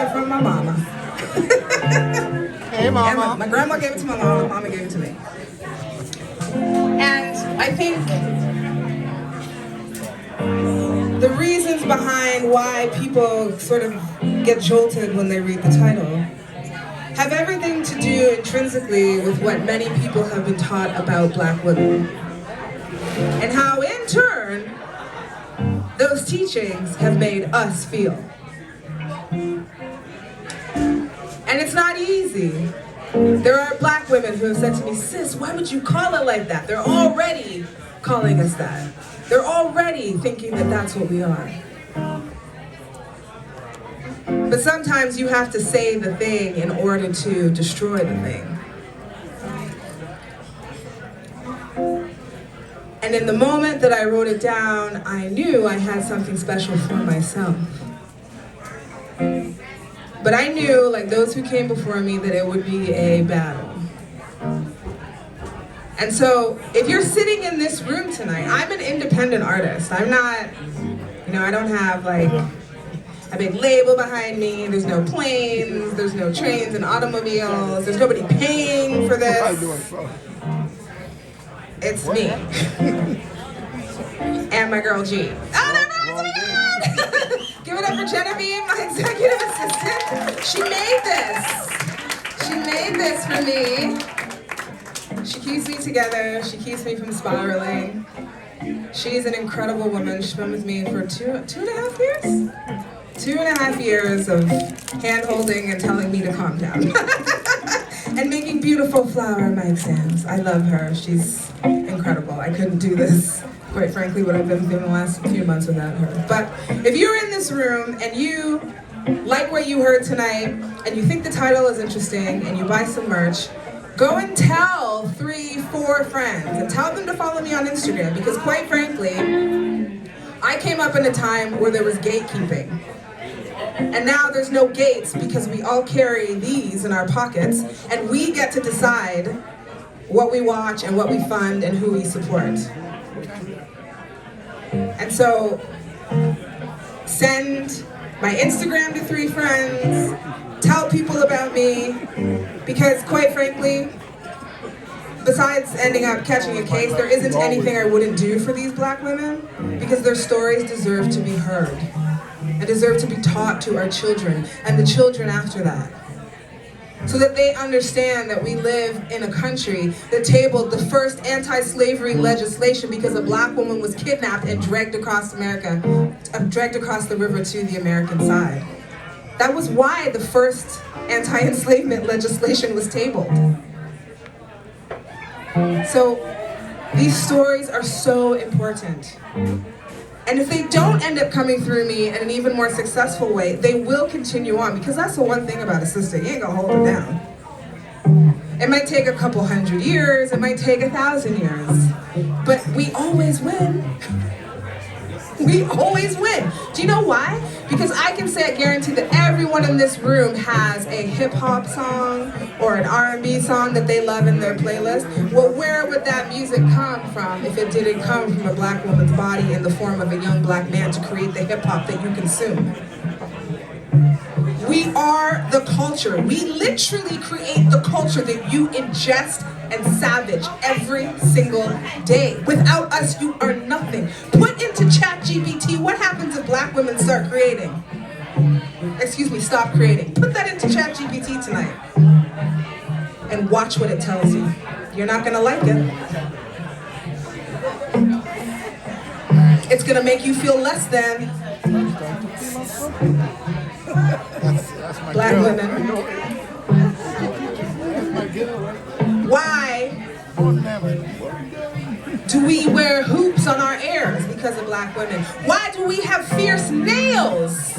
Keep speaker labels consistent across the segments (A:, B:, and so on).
A: it from my mama.
B: Hey, mama.
A: And my grandma gave it to my mama, mama gave it to me. And I think the reasons behind why people sort of get jolted when they read the title have everything to do intrinsically with what many people have been taught about Black women. And how in turn, those teachings have made us feel. And it's not easy. There are Black women who have said to me, sis, why would you call it like that? They're already calling us that. They're already thinking that that's what we are. But sometimes you have to say the thing in order to destroy the thing. And in the moment that I wrote it down, I knew I had something special for myself. But I knew, like those who came before me, that it would be a battle. And so, if you're sitting in this room tonight, I'm an independent artist. I'm not, I don't have like a big label behind me. There's no planes, there's no trains and automobiles. There's nobody paying for this. It's me. And my girl G. Oh, that rhymes! Oh my God! Give it up for Genevieve, my executive assistant. She made this. She made this for me. She keeps me together. She keeps me from spiraling. She's an incredible woman. She's been with me for two and a half years? 2.5 years of hand-holding and telling me to calm down. And making beautiful flower mic stands. I love her. She's incredible. I couldn't do this, quite frankly, what I've been doing the last few months without her. But if you're in this room and you like what you heard tonight, and you think the title is interesting, and you buy some merch, go and tell 3-4 friends, and tell them to follow me on Instagram, because quite frankly, I came up in a time where there was gatekeeping. And now there's no gates because we all carry these in our pockets, and we get to decide what we watch and what we fund and who we support. And so, send my Instagram to 3 friends, tell people about me, because quite frankly, besides ending up catching a case, there isn't anything I wouldn't do for these Black women, because their stories deserve to be heard and deserve to be taught to our children and the children after that, so that they understand that we live in a country that tabled the first anti-slavery legislation because a Black woman was kidnapped and dragged across America, dragged across the river to the American side. That was why the first anti-enslavement legislation was tabled. So these stories are so important. And if they don't end up coming through me in an even more successful way, they will continue on, because that's the one thing about a sister, you ain't gonna hold her down. It might take a couple 100 years, it might take 1,000 years, but we always win. We always win. Do you know why? Because I can say, I guarantee that everyone in this room has a hip-hop song or an R&B song that they love in their playlist. Well, where would that music come from if it didn't come from a Black woman's body in the form of a young Black man to create the hip-hop that you consume? We are the culture. We literally create the culture that you ingest and savage every single day. Without us, you are nothing. Put into ChatGPT, what happens if Black women start creating? Excuse me, stop creating. Put that into ChatGPT tonight and watch what it tells you. You're not gonna like it. It's gonna make you feel less than. Black women. Why do we wear hoops on our ears because of Black women? Why do we have fierce nails?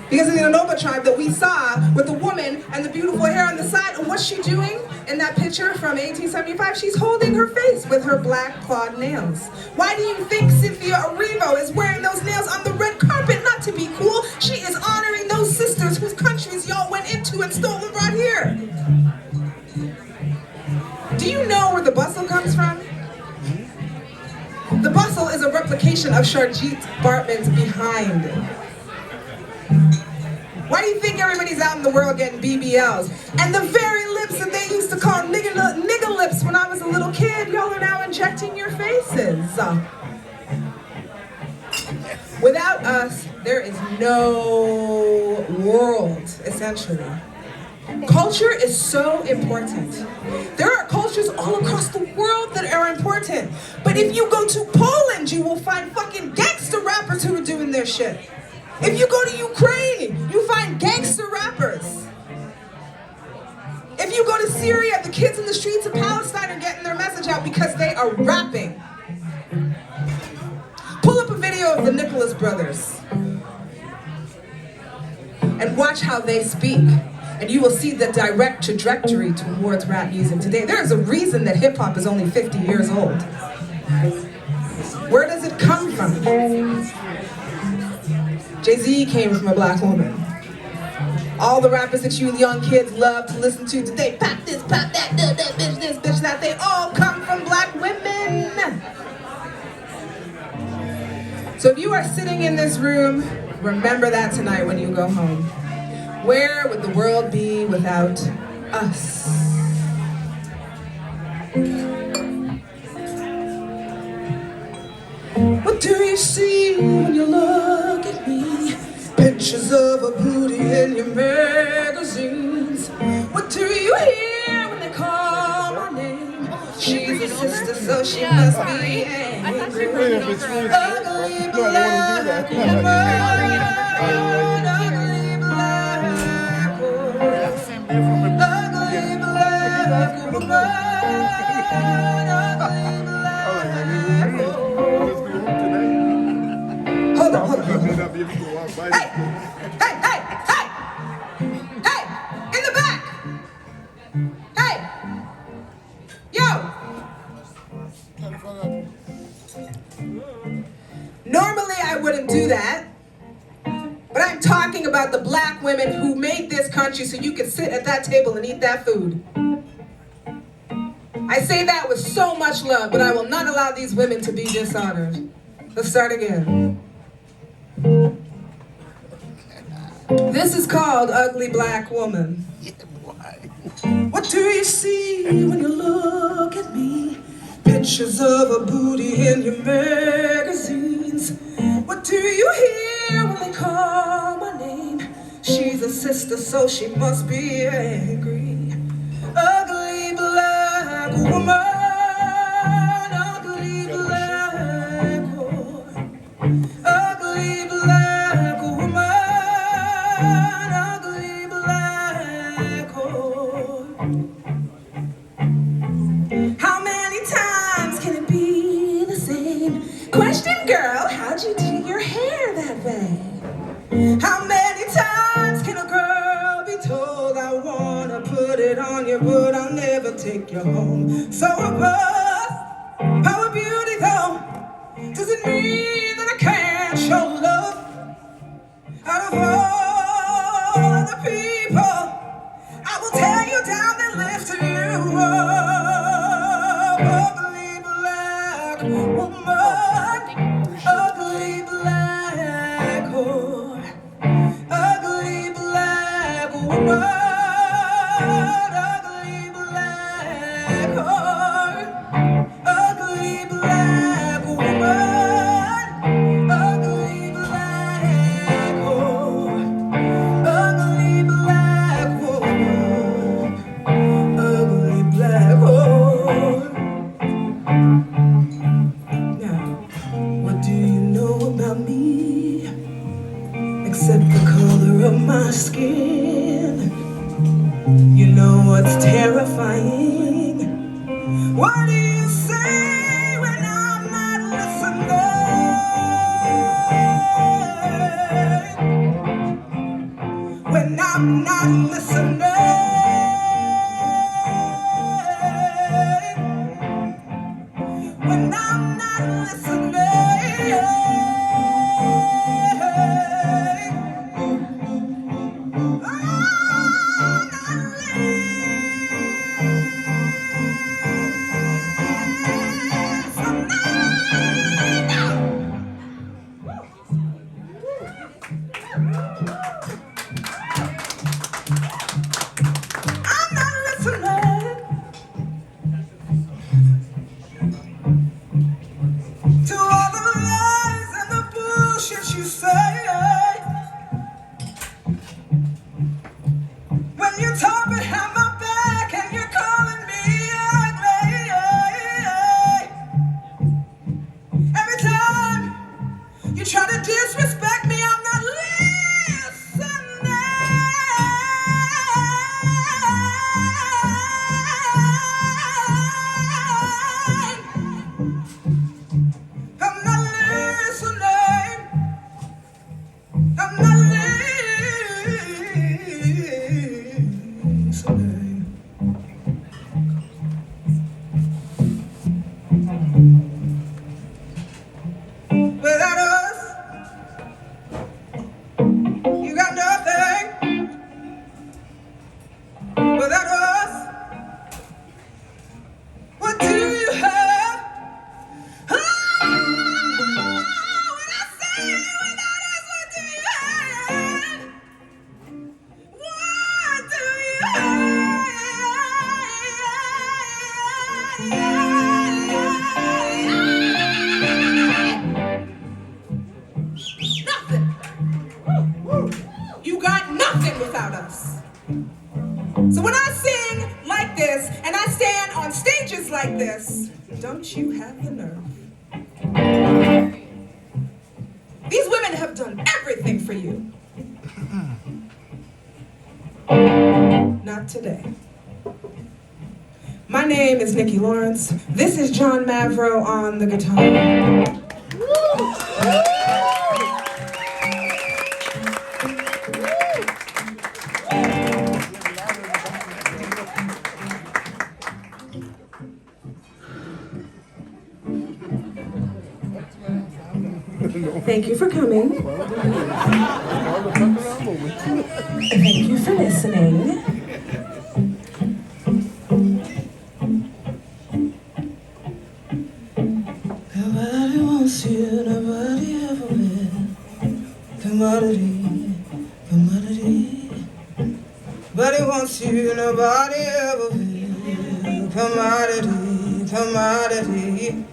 A: Because of the Anoba tribe that we saw with the woman and the beautiful hair on the side. And what's she doing in that picture from 1875? She's holding her face with her black clawed nails. Why do you think Cynthia Erivo is wearing those nails on the red carpet? Not to be cool. She is honoring those sisters whose countries y'all went into and stole and brought here. Do you know where the bustle comes from? The bustle is a replication of Sharjit Bartman's Behind. Why do you think everybody's out in the world getting BBLs? And the very lips that they used to call nigga lips when I was a little kid, y'all are now injecting your faces. Without us, there is no world, essentially. Culture is so important. There are cultures all across the world that are important. But if you go to Poland, you will find fucking gangster rappers who are doing their shit. If you go to Ukraine, you find gangster rappers. If you go to Syria, the kids in the streets of Palestine are getting their message out because they are rapping. Pull up a video of the Nicholas brothers and watch how they speak, and you will see the direct trajectory towards rap music today. There is a reason that hip-hop is only 50 years old. Where does it come from? Jay-Z came from a black woman. All the rappers that you young kids love to listen to today, pop this, pop that, bitch this, bitch that, they all come from black women. So if you are sitting in this room, remember that tonight when you go home. Where would the world be without us? What do you see when you look at me? Pictures of a booty in your magazines. What do you hear when they call my name? She's a sister, so she must be angry. Ugly black woman. Ugly black woman. Ugly black woman. Hold on. Hey! Hey! In the back! Hey! Yo! Normally I wouldn't do that, but I'm talking about the black women who made this country so you could sit at that table and eat that food. I say that with so much love, but I will not allow these women to be dishonored. Let's start again. This is called Ugly Black Woman. What do you see when you look at me? Pictures of a booty in your magazines. What do you hear when they call my name? She's a sister, so she must be angry. Ugly black woman. Ugly black woman. Ugly black woman. Ugly black woman. How many times can it be the same? Question, girl, how'd you do your hair that way? How many times can a girl be told I wanna put it on you, but I'll never take you home? So above power beauty though, does it mean that I can't show love? Out of all the people, I will tear you down and lift you up. Ugly black woman, ugly black whore, ugly black woman, ugly black whore, ugly black woman, ugly black whore, ugly black woman, ugly black whore. Now, what do you know about me? Except the color of my skin. You know what's terrifying? What do you say when I'm not listening? When I'm not listening? When I'm not listening? I'm not listening. nothing without us. So when I sing like this, and I stand on stages like this, don't you have the nerve? These women have done everything for you. Not today. My name is Nicky Lawrence. This is John Mavro on the guitar. Thank you for coming. Thank you for listening. Nobody wants you, nobody ever will. Commodity, commodity. Nobody wants you, nobody ever will. Commodity, commodity.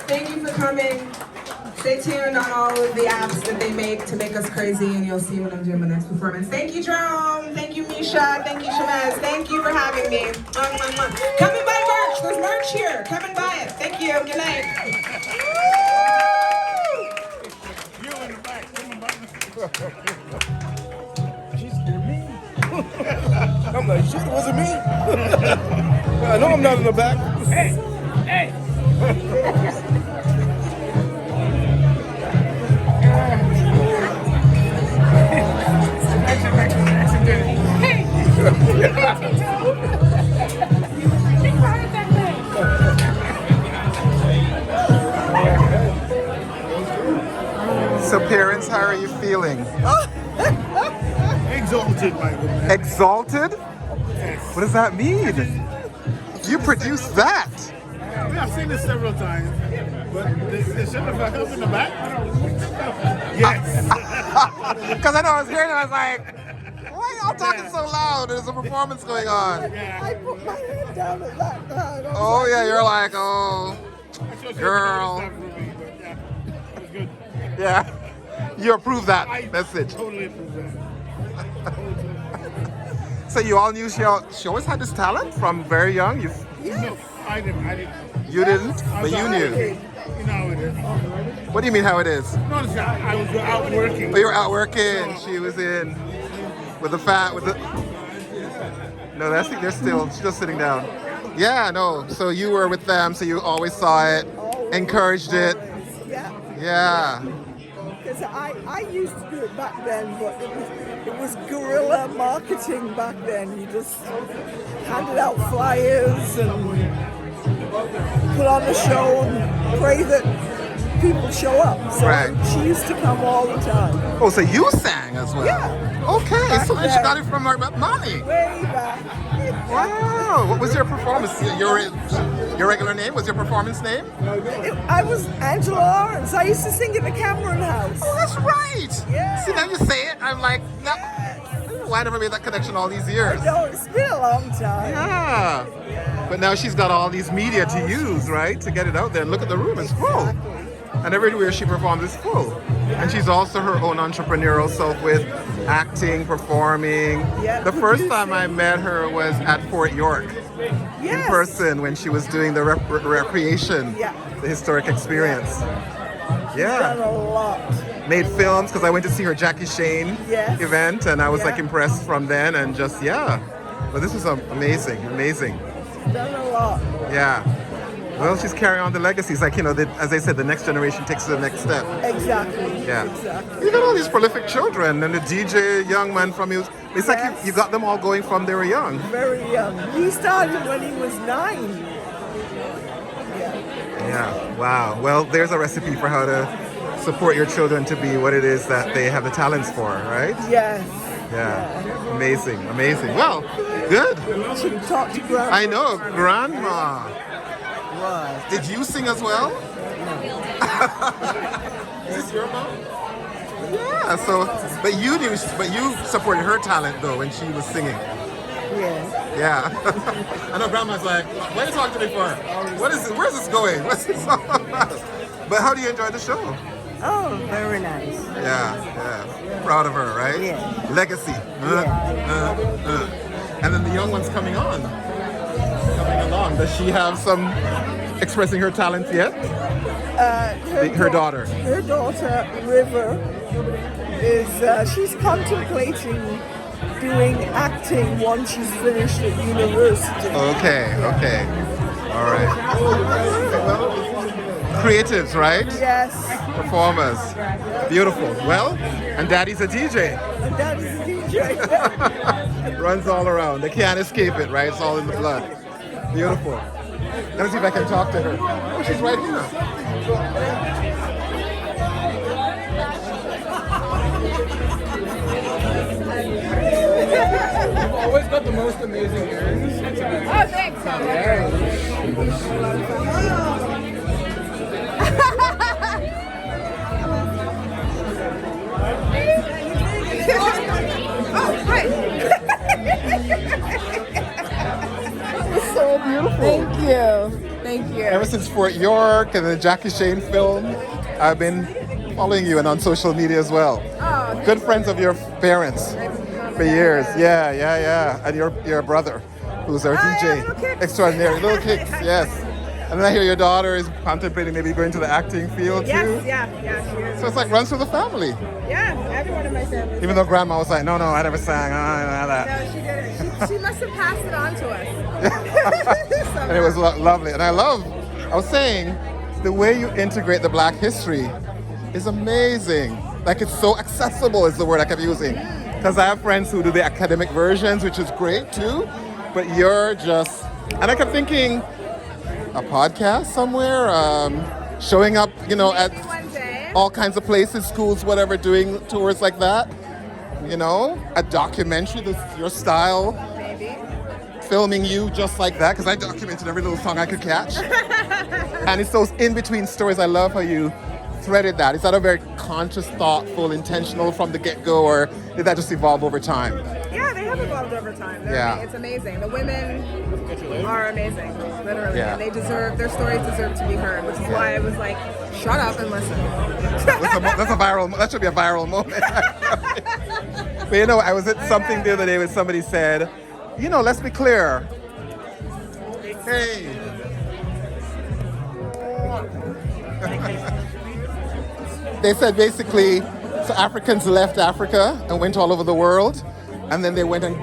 A: Thank you for coming. Stay tuned on all of the apps that they make to make us crazy, and you'll see what I'm doing in my next performance. Thank you, Jerome. Thank you, Misha. Thank you, Shamez. Thank you for having me. Mwah, mwah, mwah. Come and buy merch. There's merch here. Come and buy it. Thank you. Good night.
B: You in the back. Come on, she's scared me. I'm like, shit, it wasn't me. I know I'm not in the back. Hey, hey.
C: So parents, how are you feeling?
B: Exalted, my good man.
C: Exalted?
B: Yes.
C: What does that mean? You produced that.
B: Yeah, I've seen this several times, but they should have helped in the back. Yes.
C: Because I know I was hearing it, I was like, why y'all talking so loud? There's a performance going on.
D: I put my head down at that time.
C: Oh yeah, you're like, oh,
B: Actually,
C: girl.
B: it was good.
C: Yeah. You approve that message.
B: Totally approve that.
C: So you all knew she always had this talent from very young?
B: No, I didn't.
C: You didn't, but you knew.
B: You know how it is.
C: What do you mean how it is?
B: No, I was out working.
C: Oh, you were out working. She was in with the fat, with the... No, they're still, she's just sitting down. Yeah, no, so you were with them, so you always saw it, encouraged it.
D: Yeah.
C: Yeah.
D: Because I used to do it back then, but it was guerrilla marketing back then. You just handed out flyers and put on a show and pray that people show up. So
C: Right.
D: she used to come all the time.
C: Oh, so you sang as well?
D: Yeah.
C: Okay,
D: Back
C: so she
D: then.
C: got it from her mommy.
D: Way back.
C: Wow, what was your performance? Your regular name? Was your performance name?
D: I was Angela Lawrence. I used to sing at the Cameron House.
C: Oh, that's right.
D: Yeah.
C: See, now you say it, I'm like, no. I don't know why I never made that connection all these years.
D: No, it's been a long time.
C: Yeah. But now she's got all these media to use, right? To get it out there. And look at the room, it's full.
D: Exactly.
C: And everywhere she performs is full. And she's also her own entrepreneurial self with acting, performing.
D: Yeah,
C: The first time
D: producing.
C: I met her was at Fort York in
D: Yes.
C: person when she was doing the recreation,
D: Yeah.
C: the historic experience.
D: Done
C: Yeah.
D: a lot.
C: Made films because I went to see her Jackie Shane
D: Yes.
C: event and I was like
D: Yeah.
C: impressed from then and just, yeah. But this was amazing, amazing.
D: Done a lot.
C: Yeah. Well, she's carrying on the legacies. Like, as I said, the next generation takes to the next step.
D: Exactly.
C: Yeah.
D: Exactly.
C: You got all these prolific children and the DJ young man from you. It's like
D: Yes.
C: you got them all going from they were young.
D: Very young. He started when he was 9. Yeah.
C: Yeah. Wow. Well, there's a recipe for how to support your children to be what it is that they have the talents for, right?
D: Yes.
C: Yeah. Amazing. Amazing. Well, good.
D: Should talk to Grandma.
C: I know. Grandma.
D: What?
C: Did you sing as well? Is this your mom? Yeah. So, but you supported her talent though when she was singing.
D: Yes.
C: Yeah. I know Grandma's like, what are you talking to me for? What is it? Where's this going? What's this all about? But how do you enjoy the show?
D: Oh, very nice.
C: Yeah. Proud of her, right?
D: Yeah.
C: Legacy. And then the young one's coming on. Coming along. Does she have some expressing her talents yet? Her daughter.
D: Her daughter, River, is she's contemplating doing acting once she's finished at university.
C: Okay. All right. Creatives, right?
D: Yes.
C: Performers. Beautiful. Well, and Daddy's a DJ.
D: And Daddy's a DJ.
C: Runs all around. They can't escape it, right? It's all in the blood. Beautiful. Let me see if I can talk to her. Oh, she's right here.
B: You've always got the most amazing earrings.
A: Oh, thanks. Oh, hi.
D: It's so beautiful.
A: Thank you. Thank you.
C: Ever since Fort York and the Jackie Shane film, I've been following you and on social media as well.
A: Oh,
C: Good friends of your parents for years. Yeah. And your brother, who's our
A: yeah,
C: DJ
A: Little Kicks.
C: extraordinary. Little Kicks, yes. And then I hear your daughter is contemplating maybe going to the acting field too.
A: yeah, she is.
C: So it's like runs through the family.
A: Yeah, everyone in my family.
C: Even though grandma was like, no, I never sang.
A: No, she didn't. She must have passed it on to us.
C: And it was lovely. And I was saying, the way you integrate the Black history is amazing. Like it's so accessible is the word I kept using. Because I have friends who do the academic versions, which is great too. But you're just, and I kept thinking, a podcast somewhere, showing up, at
A: One day.
C: all kinds of places, schools, whatever, doing tours like that. A documentary, your style,
A: Maybe.
C: filming you just like that, because I documented every little song I could catch. And it's those in-between stories. I love how you threaded that. Is that a very conscious, thoughtful, intentional from the get-go, or did that just evolve over time?
A: Yeah, they have evolved over time.
C: Yeah.
A: It's amazing. The women are amazing, literally.
C: Yeah.
A: And their stories deserve to be heard, which is why I was like, shut up and listen.
C: That should be a viral moment. But I was at something the other day where somebody said, let's be clear. Hey. They said basically, so Africans left Africa and went all over the world, and then they went and